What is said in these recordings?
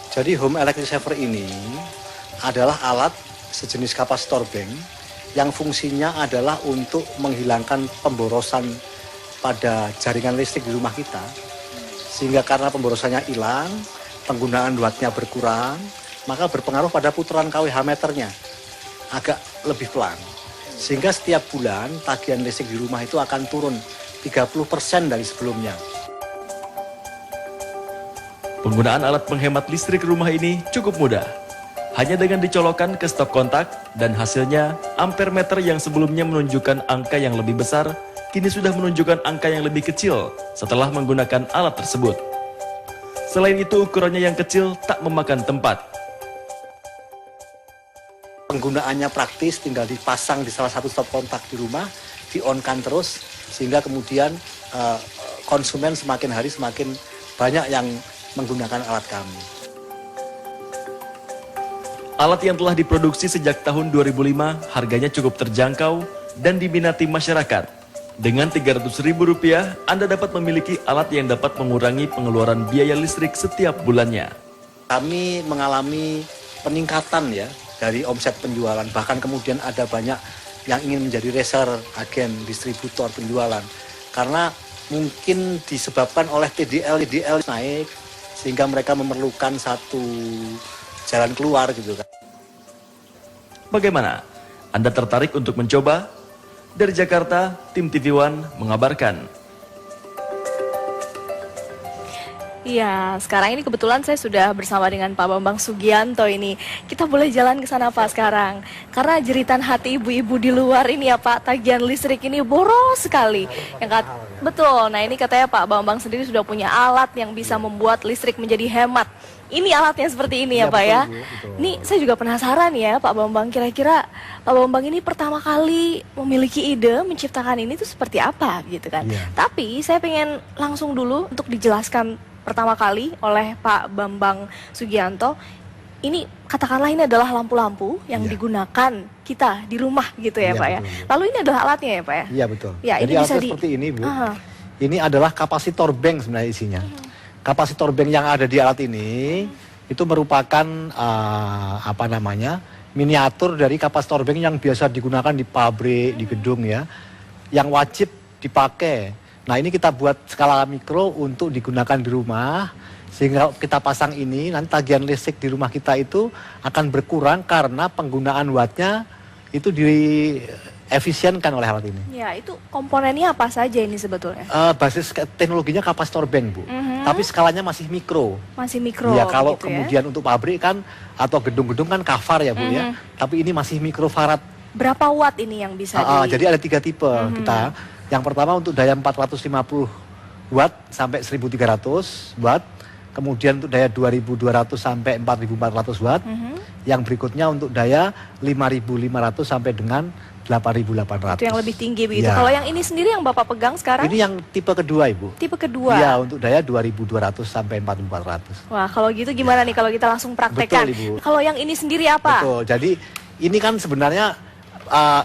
Jadi home electric saver ini adalah alat sejenis kapasitor bank yang fungsinya adalah untuk menghilangkan pemborosan pada jaringan listrik di rumah kita. Sehingga karena pemborosannya hilang, penggunaan wattnya berkurang, maka berpengaruh pada putaran kWh meternya agak lebih pelan. Sehingga setiap bulan tagihan listrik di rumah itu akan turun 30% dari sebelumnya. Penggunaan alat penghemat listrik rumah ini cukup mudah. Hanya dengan dicolokkan ke stop kontak dan hasilnya ampere meter yang sebelumnya menunjukkan angka yang lebih besar, kini sudah menunjukkan angka yang lebih kecil setelah menggunakan alat tersebut. Selain itu ukurannya yang kecil tak memakan tempat. Penggunaannya praktis, tinggal dipasang di salah satu stop kontak di rumah, di-on-kan terus, sehingga kemudian konsumen semakin hari semakin banyak yang menggunakan alat kami. Alat yang telah diproduksi sejak tahun 2005 harganya cukup terjangkau dan diminati masyarakat. Dengan Rp300.000, Anda dapat memiliki alat yang dapat mengurangi pengeluaran biaya listrik setiap bulannya. Kami mengalami peningkatan ya dari omset penjualan, bahkan kemudian ada banyak yang ingin menjadi reseller, agen, distributor penjualan. Karena mungkin disebabkan oleh TDL naik, sehingga mereka memerlukan satu jalan keluar gitu kan. Bagaimana? Anda tertarik untuk mencoba? Dari Jakarta, tim TV One mengabarkan. Iya, sekarang ini kebetulan saya sudah bersama dengan Pak Bambang Sugianto ini. Kita boleh jalan ke sana Pak sekarang. Karena jeritan hati ibu-ibu di luar ini ya Pak, tagihan listrik ini boros sekali. Betul, nah ini katanya Pak Bambang sendiri sudah punya alat yang bisa membuat listrik menjadi hemat. Ini alatnya seperti ini ya Pak ya. Ini saya juga penasaran ya Pak Bambang, kira-kira Pak Bambang ini pertama kali memiliki ide menciptakan ini tuh seperti apa gitu kan. Tapi saya pengen langsung dulu untuk dijelaskan pertama kali oleh Pak Bambang Sugianto. Ini katakanlah ini adalah lampu-lampu yang digunakan kita di rumah gitu ya Pak ya. Lalu ini adalah alatnya ya Pak ya? Iya betul. Ya, jadi ini bisa alatnya seperti ini Bu. Ini adalah kapasitor bank sebenarnya isinya. Kapasitor bank yang ada di alat ini itu merupakan miniatur dari kapasitor bank yang biasa digunakan di pabrik, di gedung ya, yang wajib dipakai. Nah ini kita buat skala mikro untuk digunakan di rumah, sehingga kita pasang ini nanti tagihan listrik di rumah kita itu akan berkurang karena penggunaan wattnya itu diefisienkan oleh alat ini. Ya, itu komponennya apa saja ini sebetulnya? Basis teknologinya kapasitor bank Bu, tapi skalanya masih mikro. Masih mikro. Ya kalau gitu kemudian untuk pabrik kan atau gedung-gedung kan kafar ya Bu ya, tapi ini masih mikrofarad. Berapa watt ini yang bisa Jadi ada 3 tipe kita. Yang pertama untuk daya 450 watt sampai 1300 watt. Kemudian untuk daya 2200 sampai 4400 watt. Yang berikutnya untuk daya 5500 sampai dengan 8800. Itu yang lebih tinggi begitu. Kalau yang ini sendiri yang Bapak pegang sekarang? Ini yang tipe kedua Ibu. Tipe kedua? Iya, untuk daya 2200 sampai 4400. Wah, kalau gitu gimana nih kalau kita langsung praktekkan? Betul Ibu. Kalau yang ini sendiri apa? Betul, jadi ini kan sebenarnya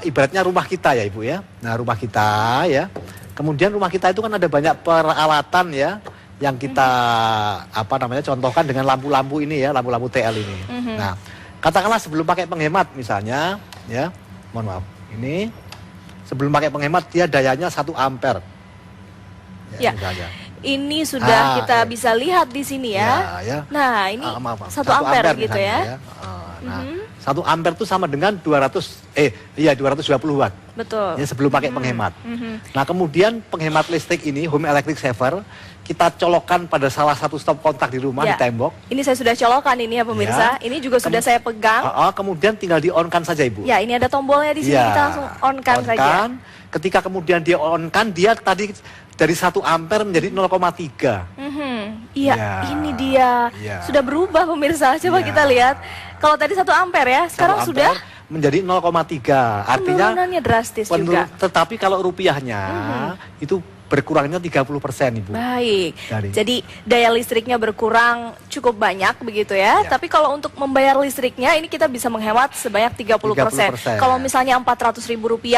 ibaratnya rumah kita ya Ibu ya. Nah rumah kita ya. Kemudian rumah kita itu kan ada banyak peralatan ya. Yang kita contohkan dengan lampu-lampu ini ya. Lampu-lampu TL ini. Nah katakanlah sebelum pakai penghemat misalnya ya. Mohon maaf. Ini sebelum pakai penghemat dia dayanya 1 ampere. Ya. Ini sudah kita bisa lihat di sini ya. Nah ini 1 ampere gitu ya. Nah, 1 ampere itu sama dengan 220 watt. Betul. Ya, sebelum pakai penghemat. Nah, kemudian penghemat listrik ini, home electric saver, kita colokkan pada salah satu stop kontak di rumah di tembok. Ini saya sudah colokkan ini ya pemirsa. Ini juga sudah saya pegang. Kemudian tinggal di-on-kan saja Ibu. Ya, ini ada tombolnya di sini, kita langsung on-kan saja. Ketika kemudian dia on-kan, dia tadi dari 1 ampere menjadi 0,3. Iya, ini dia. Sudah berubah pemirsa. Coba kita lihat. Kalau tadi 1 ampere ya, sekarang sudah menjadi 0,3. Artinya penurunannya drastis juga. Tetapi kalau rupiahnya itu berkurangnya 30% Ibu. Baik, Dari- jadi daya listriknya berkurang cukup banyak begitu ya. Ya. Tapi kalau untuk membayar listriknya ini kita bisa menghemat sebanyak 30%. 30%. Kalau misalnya Rp400.000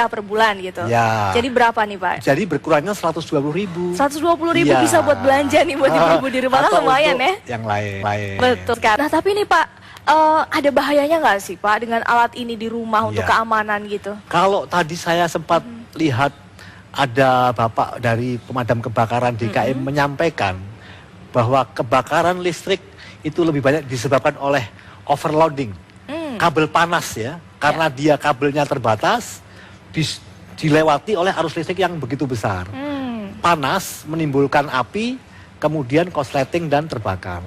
per bulan gitu. Ya. Jadi berapa nih Pak? Jadi berkurangnya 120.000. 120.000 Iya. bisa buat belanja nih buat ibu-ibu di rumah kan Atau lumayan untuk ya. Yang lain. Betul sekali. Nah tapi nih Pak, ada bahayanya nggak sih Pak dengan alat ini di rumah untuk Ya. keamanan gitu? Kalau tadi saya sempat lihat ada Bapak dari pemadam kebakaran DKI menyampaikan bahwa kebakaran listrik itu lebih banyak disebabkan oleh overloading, kabel panas ya, karena dia kabelnya terbatas, dilewati oleh arus listrik yang begitu besar. Panas menimbulkan api, kemudian korsleting dan terbakar.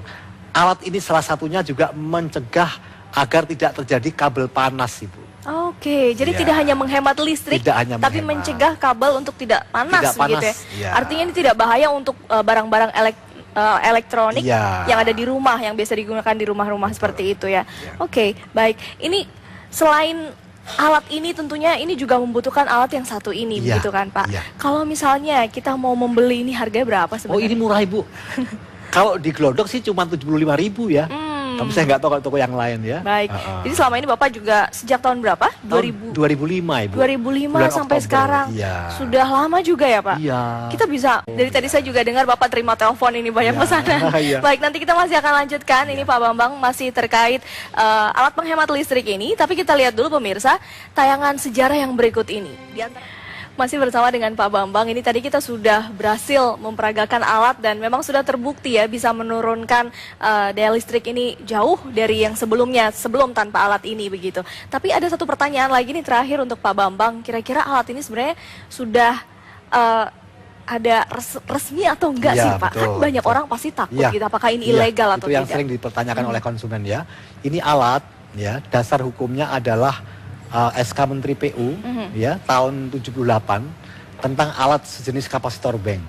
Alat ini salah satunya juga mencegah agar tidak terjadi kabel panas, Ibu. Oke, jadi Ya. tidak hanya menghemat listrik, Tidak hanya tapi menghemat. mencegah kabel untuk tidak panas, Tidak begitu ya. panas, ya. Artinya ini tidak bahaya untuk barang-barang elektronik Ya. yang ada di rumah, yang biasa digunakan di rumah-rumah seperti itu ya. Oke, baik. Ini selain alat ini tentunya ini juga membutuhkan alat yang satu ini, Ya, begitu kan Pak? ya. Kalau misalnya kita mau membeli ini harganya berapa Oh sebenarnya? ini murah Ibu. Kalau di Glodok sih cuma 75.000 ya. Tapi saya nggak tahu kalau toko yang lain ya. Baik. Heeh. Jadi selama ini Bapak juga sejak tahun berapa? Tahun 2005 Ibu. 2005 Bulan sampai Oktober, sekarang. Iya. Sudah lama juga ya Pak? Iya. Kita bisa, dari tadi saya juga dengar Bapak terima telepon ini banyak Iya. pesanan. Iya. Baik, nanti kita masih akan lanjutkan. Ini Pak Bambang masih terkait alat penghemat listrik ini. Tapi kita lihat dulu pemirsa, tayangan sejarah yang berikut ini. Di antara- Masih bersama dengan Pak Bambang, ini tadi kita sudah berhasil memperagakan alat dan memang sudah terbukti ya bisa menurunkan daya listrik ini jauh dari yang sebelumnya, sebelum tanpa alat ini begitu. Tapi ada satu pertanyaan lagi nih terakhir untuk Pak Bambang, kira-kira alat ini sebenarnya sudah ada resmi atau enggak Iya, sih Pak? betul, Kan banyak betul. orang pasti takut Iya. gitu, apakah ini Iya, ilegal atau itu yang tidak? sering dipertanyakan oleh konsumen ya. Ini alat ya, dasar hukumnya adalah SK Menteri PU ya tahun 78 tentang alat sejenis kapasitor bank.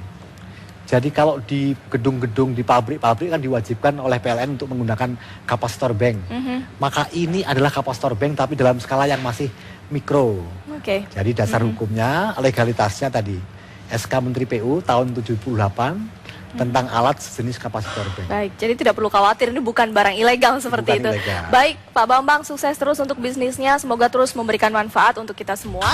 Jadi kalau di gedung-gedung di pabrik-pabrik kan diwajibkan oleh PLN untuk menggunakan kapasitor bank. Maka ini adalah kapasitor bank tapi dalam skala yang masih mikro. Oke. Jadi dasar hukumnya, legalitasnya tadi SK Menteri PU tahun 78 tentang alat sejenis kapasitor bank. Baik, jadi tidak perlu khawatir, ini bukan barang ilegal seperti Bukan itu. ilegal. Baik, Pak Bambang, sukses terus untuk bisnisnya, semoga terus memberikan manfaat untuk kita semua.